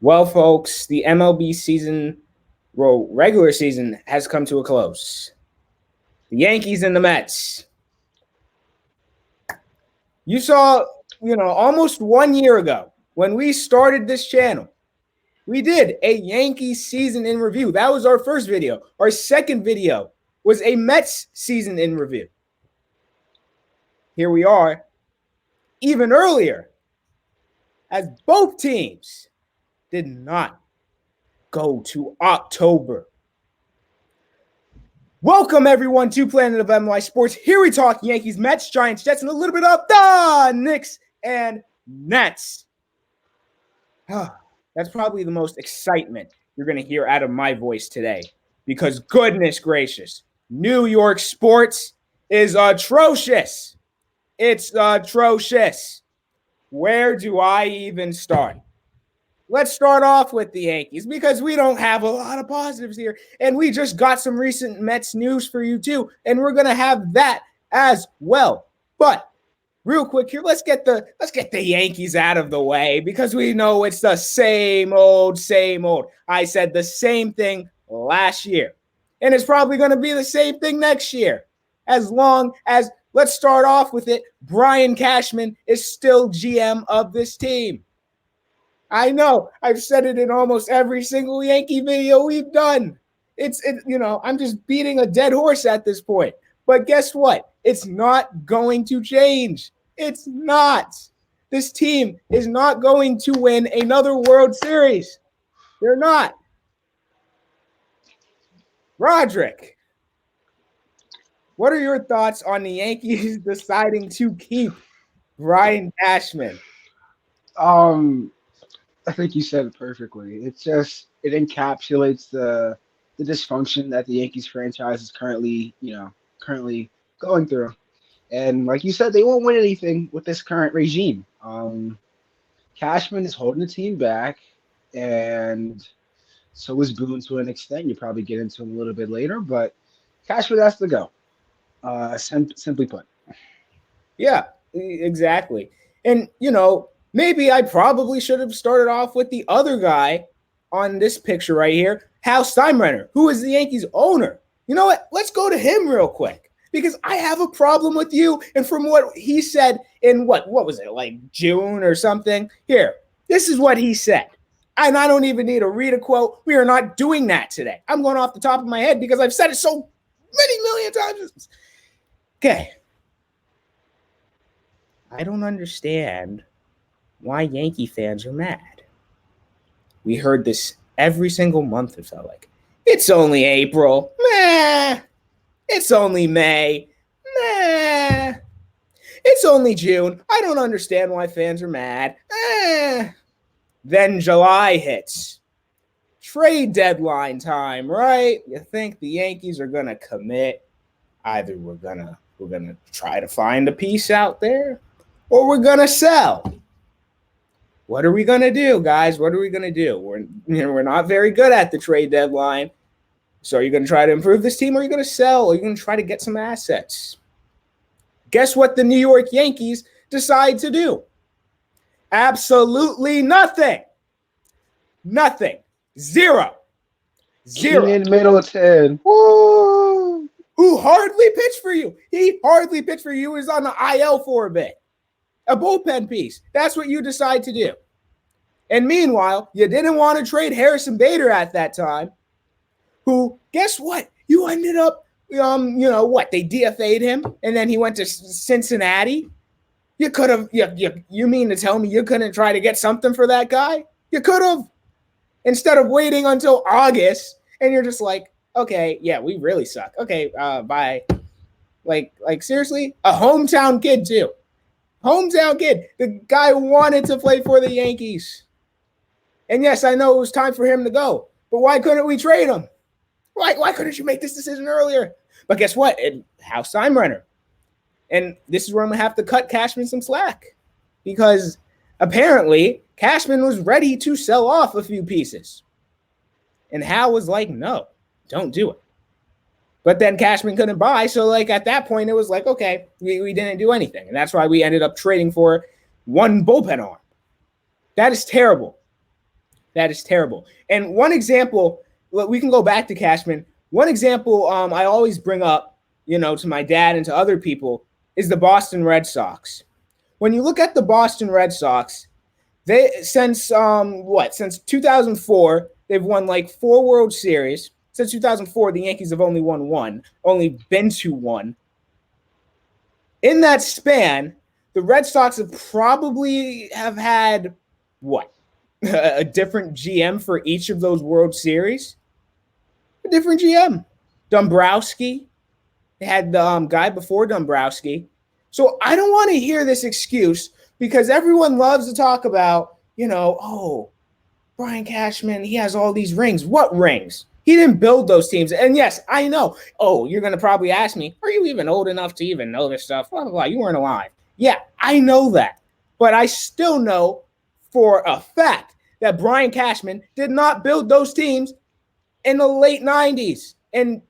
Well, folks, the MLB season, regular season has come to a close. The Yankees and the Mets. You saw, almost 1 year ago when we started this channel, we did a Yankees season in review. That was our first video. Our second video was a Mets season in review. Here we are, even earlier, as both teams did not go to October. Welcome, everyone, to Planet of MY Sports. Here we talk Yankees, Mets, Giants, Jets, and a little bit of the Knicks and Nets. That's probably the most excitement you're going to hear out of my voice today because, goodness gracious, New York sports is atrocious. It's atrocious. Where do I even start? Let's start off with the Yankees because we don't have a lot of positives here. And we just got some recent Mets news for you too. And we're going to have that as well. But real quick here, let's get the Yankees out of the way because we know it's the same old, same old. I said the same thing last year. And it's probably going to be the same thing next year. As long as, let's start off with it, Brian Cashman is still GM of this team. I know I've said it in almost every single Yankee video we've done. I'm just beating a dead horse at this point. But guess what? It's not going to change. It's not. This team is not going to win another World Series. They're not. Roderick, what are your thoughts on the Yankees deciding to keep Brian Cashman? I think you said it perfectly. It encapsulates the dysfunction that the Yankees franchise is currently going through. And like you said, they won't win anything with this current regime. Cashman is holding the team back, and so is Boone to an extent. You probably get into him a little bit later, but Cashman has to go. Simply put. Yeah, exactly. And maybe I probably should have started off with the other guy on this picture right here, Hal Steinbrenner, who is the Yankees owner. You know what? Let's go to him real quick because I have a problem with you. And from what he said in what was it, like June or something? Here, this is what he said. And I don't even need to read a quote. We are not doing that today. I'm going off the top of my head because I've said it so many million times. Okay. I don't understand why Yankee fans are mad. We heard this every single month, it felt like. It's only April. Meh. It's only May. Meh. It's only June. I don't understand why fans are mad. Then July hits. Trade deadline time, right? You think the Yankees are going to commit. Either we're going to try to find a piece out there or we're going to sell. What are we going to do, guys? What are we going to do? We're not very good at the trade deadline. So are you going to try to improve this team or are you going to sell? Or are you going to try to get some assets? Guess what the New York Yankees decide to do? Absolutely nothing. Nothing. Zero. Keenan Middleton. Woo! Who hardly pitched for you. He hardly pitched for you. He was on the IL for a bit. A bullpen piece. That's what you decide to do. And meanwhile, you didn't want to trade Harrison Bader at that time, who, guess what? You ended up, they DFA'd him, and then he went to Cincinnati. You could have, you mean to tell me you couldn't try to get something for that guy? You could have. Instead of waiting until August, and you're just like, okay, yeah, we really suck. Okay, bye. Like seriously? A hometown kid, too. Hometown kid. The guy wanted to play for the Yankees. And yes, I know it was time for him to go. But why couldn't we trade him? Why couldn't you make this decision earlier? But guess what? Hal Steinbrenner. And this is where I'm going to have to cut Cashman some slack. Because apparently Cashman was ready to sell off a few pieces. And Hal was like, no, don't do it. But then Cashman couldn't buy. So, at that point, it was like, okay, we didn't do anything. And that's why we ended up trading for one bullpen arm. That is terrible. That is terrible. And one example, we can go back to Cashman. One example I always bring up, to my dad and to other people is the Boston Red Sox. When you look at the Boston Red Sox, they since 2004, they've won like 4 World Series. Since 2004, the Yankees have only won one, only been to one. In that span, the Red Sox have probably have had what? A different GM for each of those World Series? A different GM. Dombrowski. They had the guy before Dombrowski. So I don't want to hear this excuse because everyone loves to talk about, Brian Cashman, he has all these rings. What rings? He didn't build those teams. And yes, I know. Oh, you're going to probably ask me, are you even old enough to even know this stuff? Blah, blah, blah. You weren't alive. Yeah, I know that. But I still know for a fact that Brian Cashman did not build those teams in the late 90s and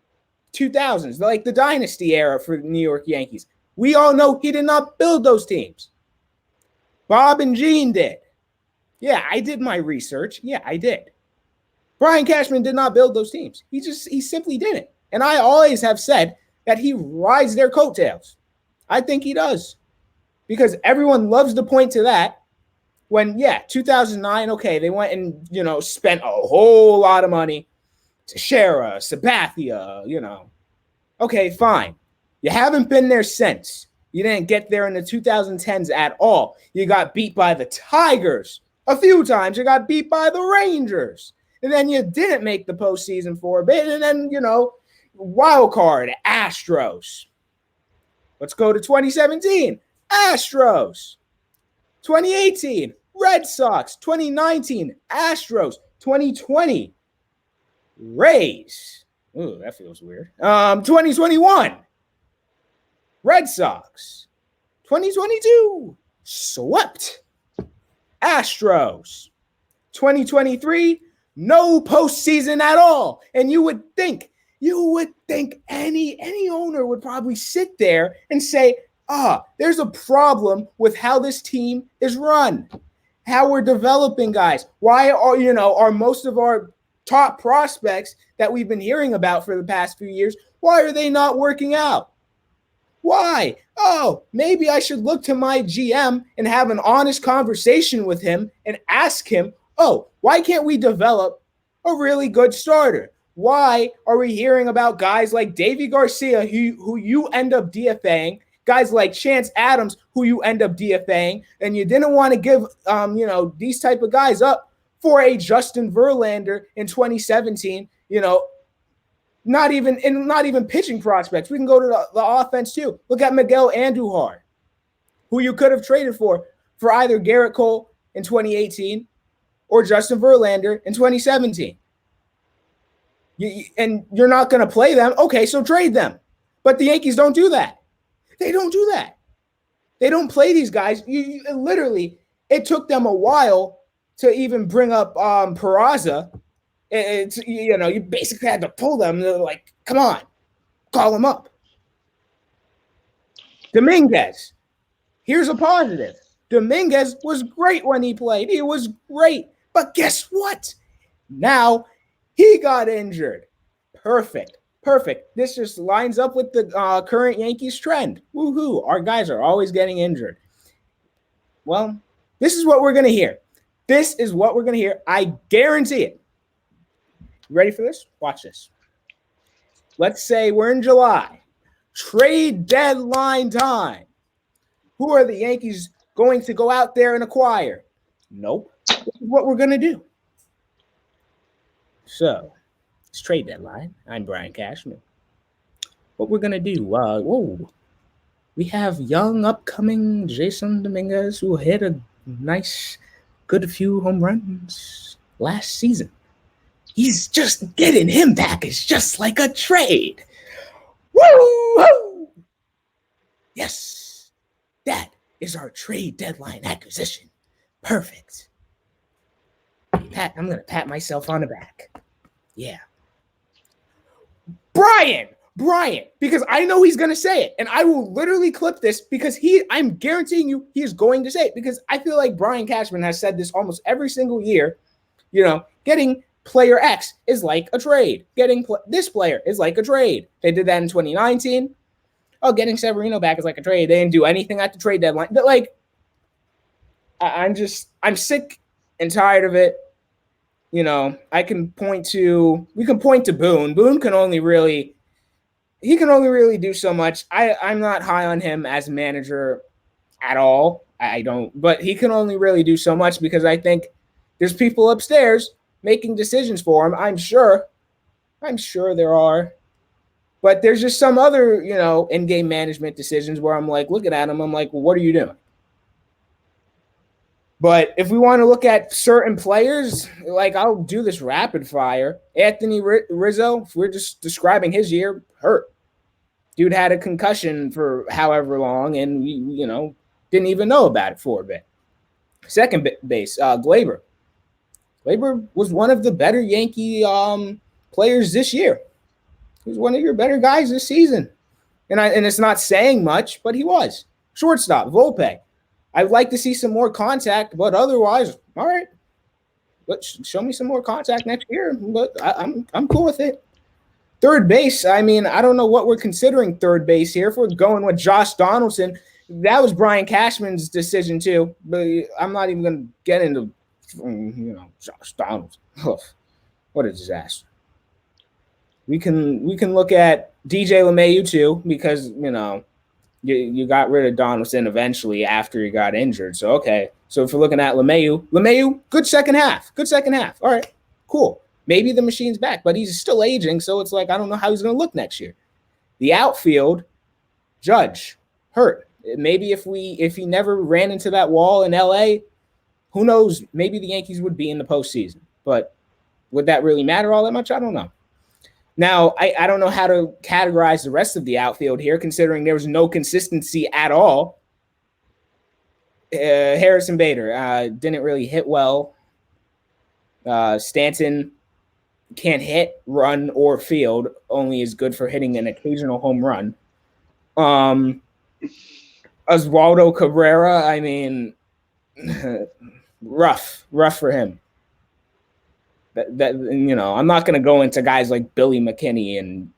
2000s, like the dynasty era for the New York Yankees. We all know he did not build those teams. Bob and Gene did. Yeah, I did my research. Yeah, I did. Brian Cashman did not build those teams. He simply didn't. And I always have said that he rides their coattails. I think he does. Because everyone loves to point to that when, 2009, okay, they went and, spent a whole lot of money. Teixeira, Sabathia, Okay, fine. You haven't been there since. You didn't get there in the 2010s at all. You got beat by the Tigers. A few times you got beat by the Rangers. And then you didn't make the postseason for a bit. And then, wild card, Astros. Let's go to 2017. Astros. 2018, Red Sox. 2019, Astros. 2020, Rays. Ooh, that feels weird. 2021, Red Sox. 2022, swept. Astros. 2023, no postseason at all. And you would think any owner would probably sit there and say, there's a problem with how this team is run, how we're developing guys. Why are most of our top prospects that we've been hearing about for the past few years, why are they not working out? Why? Oh, maybe I should look to my GM and have an honest conversation with him and ask him, why can't we develop a really good starter? Why are we hearing about guys like Davy Garcia, who you end up DFAing, guys like Chance Adams, who you end up DFAing, and you didn't want to give, these type of guys up for a Justin Verlander in 2017, not even pitching prospects. We can go to the offense too. Look at Miguel Andujar, who you could have traded for either Garrett Cole in 2018 or Justin Verlander in 2017. And you're not going to play them. Okay, so trade them. But the Yankees don't do that. They don't do that. They don't play these guys. Literally, it took them a while to even bring up Peraza. You basically had to pull them. They're like, come on, call them up. Dominguez. Here's a positive. Dominguez was great when he played. He was great. But guess what? Now he got injured. Perfect. This just lines up with the current Yankees trend. Woohoo. Our guys are always getting injured. Well, this is what we're going to hear. I guarantee it. You ready for this? Watch this. Let's say we're in July. Trade deadline time. Who are the Yankees going to go out there and acquire? Nope. This is what we're going to do. So, it's trade deadline. I'm Brian Cashman. What we're going to do, we have young upcoming Jason Dominguez who hit a nice, good few home runs last season. He's just getting him back. It's just like a trade. Woo! Yes, that is our trade deadline acquisition. Perfect. I'm going to pat myself on the back. Yeah. Brian, because I know he's going to say it, and I will literally clip this because I'm guaranteeing you he is going to say it because I feel like Brian Cashman has said this almost every single year Getting player X is like a trade. Getting this player is like a trade. They did that in 2019. Oh, getting Severino back is like a trade. They didn't do anything at the trade deadline. But like, I'm sick and tired of it. We can point to Boone. Boone can only really do so much. I'm not high on him as manager at all. I don't, but he can only really do so much because I think there's people upstairs making decisions for him. I'm sure there are, but there's just some other, in-game management decisions where I'm like, looking at him, I'm like, well, what are you doing? But if we want to look at certain players, like I'll do this rapid fire. Anthony Rizzo, if we're just describing his year, hurt. Dude had a concussion for however long, and we, didn't even know about it for a bit. Second base, Glaber. Glaber was one of the better Yankee players this year. He was one of your better guys this season. And it's not saying much, but he was. Shortstop, Volpe. I'd like to see some more contact, but otherwise, all right. Show me some more contact next year, but I'm cool with it. Third base, I mean, I don't know what we're considering third base here. If we're going with Josh Donaldson, that was Brian Cashman's decision too. But I'm not even going to get into, Josh Donaldson. Ugh, what a disaster. We can look at DJ LeMahieu too because you got rid of Donaldson eventually after he got injured. So okay, so if we're looking at LeMahieu, good second half. All right, cool. Maybe the machine's back, but he's still aging, so it's like I don't know how he's going to look next year. The outfield, Judge, hurt. Maybe if he never ran into that wall in LA, who knows? Maybe the Yankees would be in the postseason. But would that really matter all that much? I don't know. Now, I don't know how to categorize the rest of the outfield here, considering there was no consistency at all. Harrison Bader didn't really hit well. Stanton can't hit, run, or field. Only is good for hitting an occasional home run. Oswaldo Cabrera, I mean, rough for him. That I'm not going to go into guys like Billy McKinney and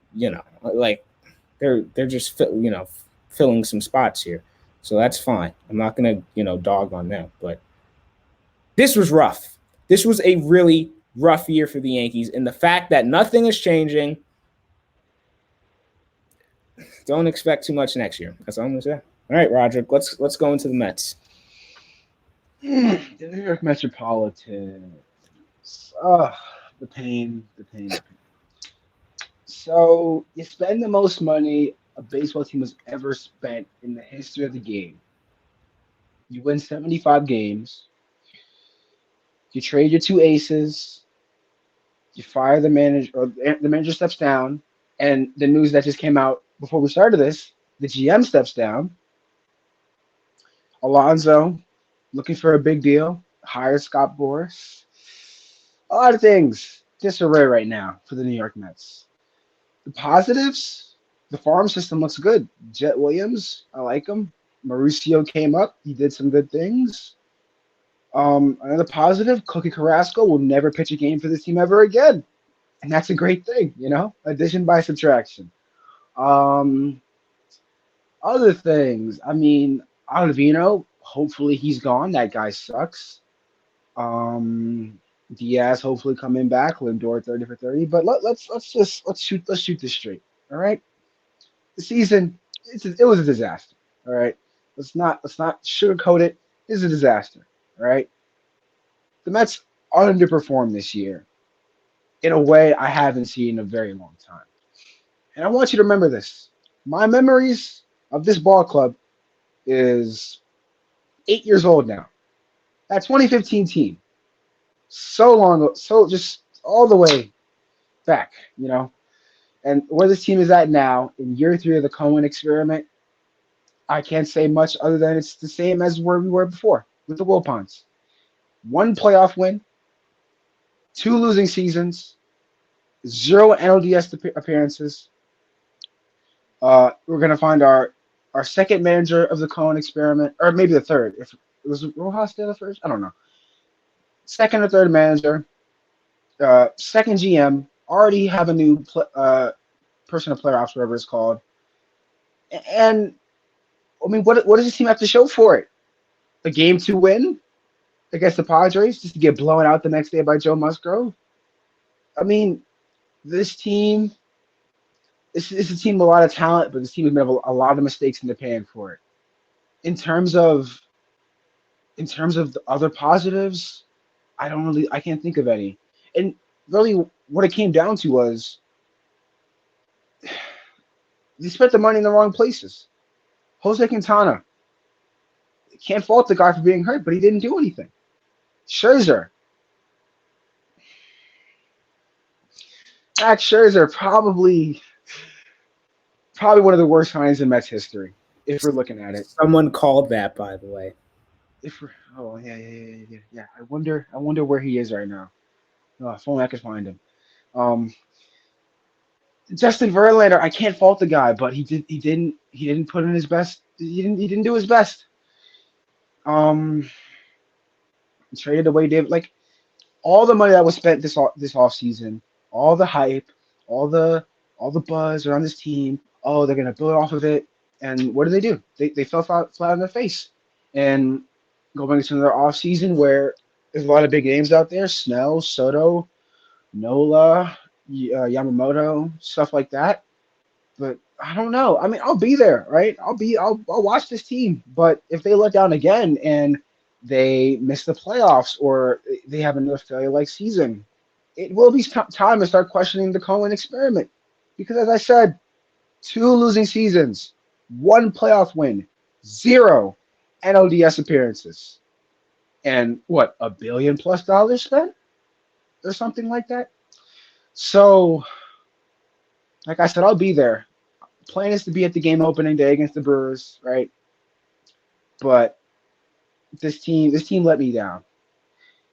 like they're just filling some spots here, so that's fine. I'm not going to dog on them, but this was rough. This was a really rough year for the Yankees, and the fact that nothing is changing, don't expect too much next year. That's all I'm going to say. All right, Roderick, let's go into the Mets. The New York Metropolitans. The pain. So you spend the most money a baseball team has ever spent in the history of the game. You win 75 games. You trade your two aces. You fire the manager, or the manager steps down. And the news that just came out before we started this, the GM steps down. Alonso, looking for a big deal, hires Scott Boras. A lot of things disarray right now for the New York Mets. The positives, the farm system looks good. Jet Williams, I like him. Mauricio came up. He did some good things. Another positive, Cookie Carrasco will never pitch a game for this team ever again. And that's a great thing, addition by subtraction. Other things, I mean, Ottavino, hopefully he's gone. That guy sucks. Diaz hopefully coming back. Lindor 30 for 30. But let's shoot this straight. All right. The season it was a disaster. All right. Let's not sugarcoat it. It's a disaster. All right. The Mets underperformed this year in a way I haven't seen in a very long time. And I want you to remember this. My memories of this ball club is 8 years old now. That 2015 team. So long, so just all the way back, And where this team is at now, in year 3 of the Cohen experiment, I can't say much other than it's the same as where we were before with the Wilpons. 1 playoff win, 2 losing seasons, 0 NLDS appearances. We're going to find our second manager of the Cohen experiment, or maybe the third. If it was Rojas still the first? I don't know. Second or third manager. second GM, already have a new person of playoffs, whatever it's called. And I mean, what does this team have to show for it? A game to win against the Padres, just to get blown out the next day by Joe Musgrove? I mean, this team, this is a team with a lot of talent, but this team has made a lot of mistakes in the pan for it. In terms of the other positives, I can't think of any. And really, what it came down to was they spent the money in the wrong places. Jose Quintana, can't fault the guy for being hurt, but he didn't do anything. Scherzer, Max Scherzer, probably one of the worst signings in Mets history, if we're looking at it. Someone called that, by the way. Oh yeah. I wonder where he is right now. Oh, if only I could find him. Justin Verlander, I can't fault the guy, but he didn't put in his best. He didn't do his best. Traded away David, like all the money that was spent this off season, all the hype, all the buzz around this team. Oh, they're gonna build off of it. And what do? They fell flat on their face. And going into another off season where there's a lot of big names out there: Snell, Soto, Nola, Yamamoto, stuff like that. But I don't know. I mean, I'll be there, right? I'll watch this team. But if they let down again and they miss the playoffs or they have another failure-like season, it will be time to start questioning the Cohen experiment. Because as I said, 2 losing seasons, 1 playoff win, 0 NLDS appearances, and what, $1 billion+ spent or something like that. So, like I said, I'll be there. Plan is to be at the game opening day against the Brewers, right? But this team let me down,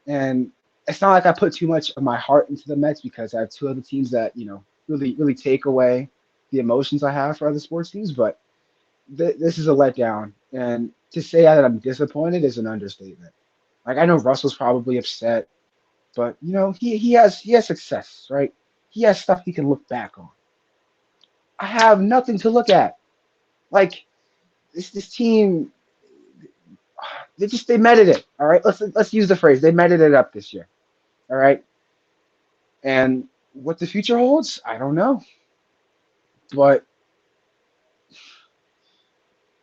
and it's not like I put too much of my heart into the Mets because I have 2 other teams that really take away the emotions I have for other sports teams. But this is a letdown, and to say that I'm disappointed is an understatement. Like, I know Russell's probably upset, but he has success, right? He has stuff he can look back on. I have nothing to look at. Like, this team, they meted it. All right, let's use the phrase, they meted it up this year. All right, and what the future holds, I don't know. But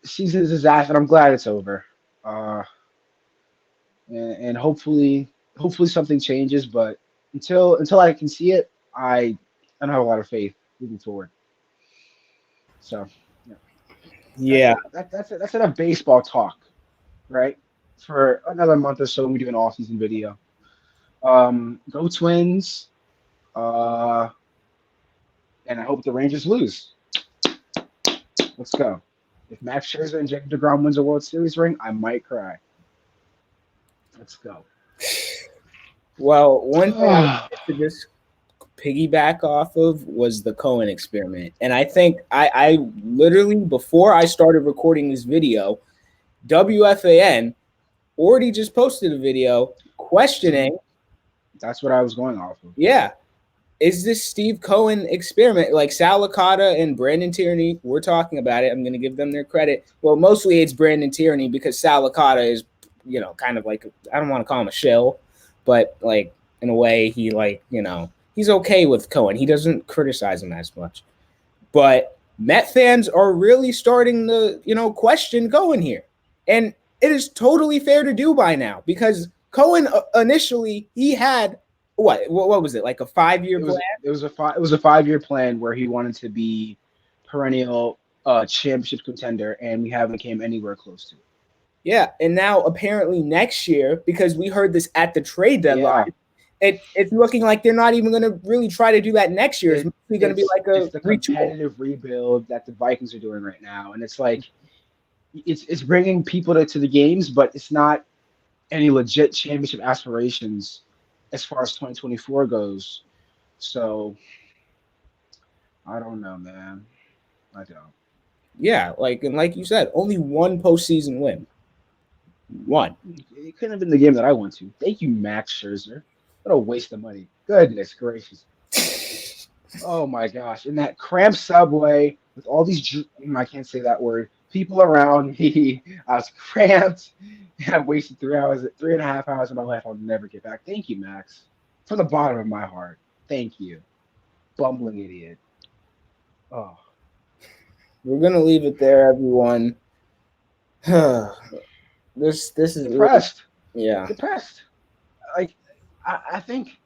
the season is a disaster, and I'm glad it's over. Uh, and hopefully something changes. But until I can see it, I don't have a lot of faith moving forward. So Yeah. that's enough baseball talk, right? For another month or so, when we do an off-season video. Go Twins. And I hope the Rangers lose. Let's go. If Max Scherzer and Jacob deGrom wins a World Series ring, I might cry. Let's go. Well, one thing I wanted to just piggyback off of was the Cohen experiment. And I think I literally, before I started recording this video, WFAN already just posted a video questioning. That's what I was going off of. Yeah. Is this Steve Cohen experiment? Like, Sal Licata and Brandon Tierney, we're talking about it. I'm going to give them their credit. Well, mostly it's Brandon Tierney because Sal Licata is, kind of like, I don't want to call him a shill, but like, in a way, he he's okay with Cohen. He doesn't criticize him as much. But Met fans are really starting to, question Cohen here. And it is totally fair to do by now because Cohen initially, he had what was it, like a 5-year plan? It was a 5-year plan where he wanted to be perennial championship contender, and we haven't came anywhere close to it. Yeah, and now apparently next year, because we heard this at the trade deadline, it's looking like they're not even going to really try to do that next year. It's going to be like the competitive rebuild that the Vikings are doing right now, and it's like it's bringing people to the games, but it's not any legit championship aspirations as far as 2024 goes. So I don't know, man. I don't. Yeah, like you said, only 1 postseason win. 1. It couldn't have been the game that I went to. Thank you, Max Scherzer. What a waste of money. Goodness gracious. Oh my gosh. In that cramped subway with all these, I can't say that word, people around me. I was cramped. And I wasted 3 hours, 3.5 hours of my life I'll never get back. Thank you, Max. From the bottom of my heart. Thank you. Bumbling idiot. Oh, We're gonna leave it there, everyone. This is really, depressed. yeah. Depressed. Like, I think,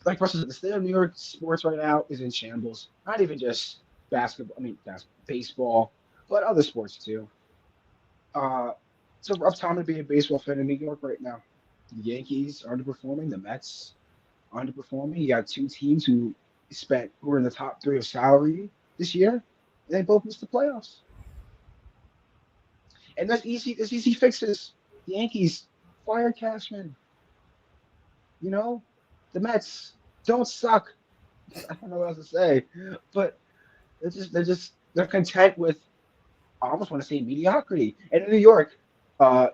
like Russell said, the state of New York sports right now is in shambles. Not even just basketball, baseball, but other sports too. Uh, it's a rough time to be a baseball fan in New York right now. The Yankees are underperforming. The Mets are underperforming. You got two teams who were in the top three of salary this year, and they both missed the playoffs. And that's easy. There's easy fixes. The Yankees fire Cashman. You know, the Mets don't suck. I don't know what else to say, but they're content with, I almost want to say, mediocrity. And in New York,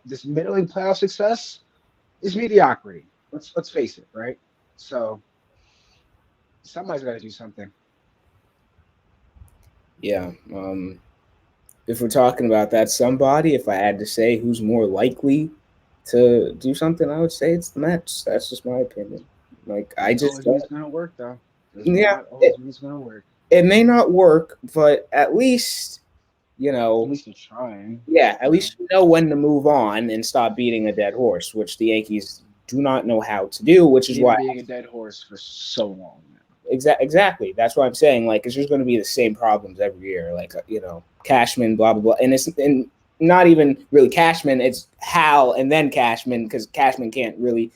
this middling playoff success is mediocrity. Let's face it, right? So somebody's got to do something. Yeah. If we're talking about that somebody, if I had to say who's more likely to do something, I would say it's the Mets. That's just my opinion. Like I Doesn't just always mean it's gonna work though. Does yeah, not always mean it's gonna work. it may not work, but at least At least you're trying. yeah, at You know, least you know when to move on and stop beating a dead horse, which the Yankees do not know how to do, which is they've been why being a dead horse for so long now. exactly. That's why I'm saying like it's just going to be the same problems every year, like Cashman, blah blah blah, and it's not even really Cashman. It's Hal and then Cashman because Cashman can't really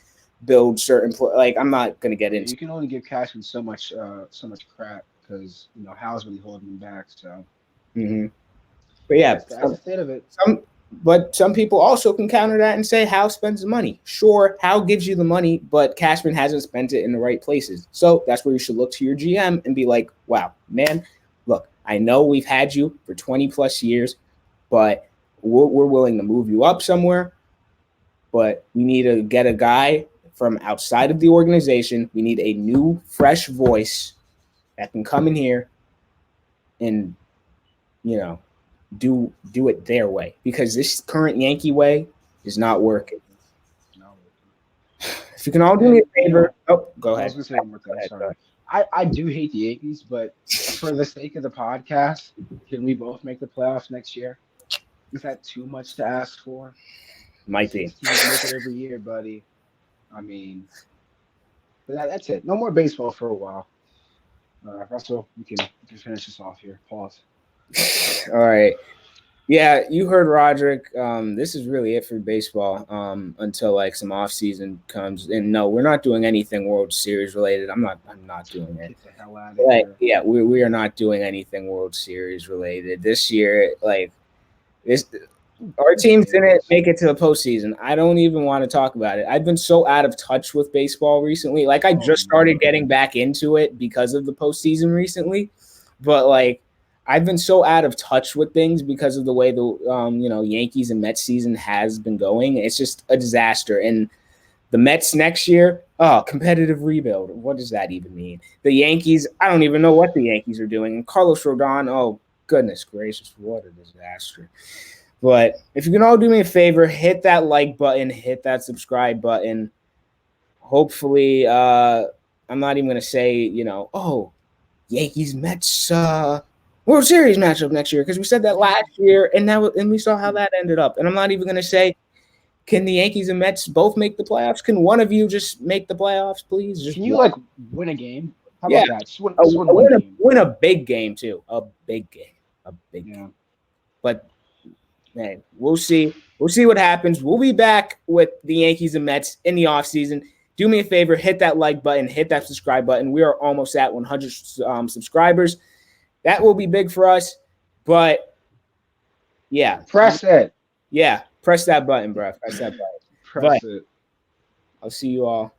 build certain like I'm not going to get Yeah, into. you can only give Cashman so much crap because Hal's really holding him back. So Mm-hmm. But yeah, that's the state of it. some people also can counter that and say Hal spends the money. Sure, Hal gives you the money, but Cashman hasn't spent it in the right places. So that's where you should look to your GM and be like, wow, man, look, I know we've had you for 20 plus years, but we're willing to move you up somewhere. But we need to get a guy from outside of the organization. We need a new, fresh voice that can come in here and, you know, do it their way because this current Yankee way is not working. No. If you can all do me a favor, go I ahead. was gonna say one more thing. Sorry. I do hate the Yankees, but for the sake of the podcast, can we both make the playoffs next year? Is that too much to ask for? Might be. 6 teams make it every year, buddy. I mean, but that's it. No more baseball for a while. Russell, you can finish this off here. Pause. All right. Yeah, you heard Roderick. This is really it for baseball until like some off season comes. And no, we're not doing anything World Series related. I'm not doing it. Get the hell out of Like, here. yeah, we are not doing anything World Series related this year. Like this, our teams didn't make it to the postseason. I don't even want to talk about it. I've been so out of touch with baseball recently. Like I just started getting back into it because of the postseason recently, but like I've been so out of touch with things because of the way the Yankees and Mets season has been going. It's just a disaster. And the Mets next year, competitive rebuild. What does that even mean? The Yankees, I don't even know what the Yankees are doing. And Carlos Rodon, oh goodness gracious, what a disaster. But if you can all do me a favor, hit that like button, hit that subscribe button. Hopefully, I'm not even going to say, Yankees Mets World Series matchup next year because we said that last year and we saw how that ended up. And I'm not even going to say, can the Yankees and Mets both make the playoffs? Can one of you just make the playoffs, please? Can you win a game? How yeah, about that? Just win one game. Win a big game too. A big game. Game. But man, we'll see. We'll see what happens. We'll be back with the Yankees and Mets in the offseason. Do me a favor, hit that like button, hit that subscribe button. We are almost at 100 subscribers. That will be big for us. But yeah. Press it. Yeah. Press that button, bro. Press that button. Press it. I'll see you all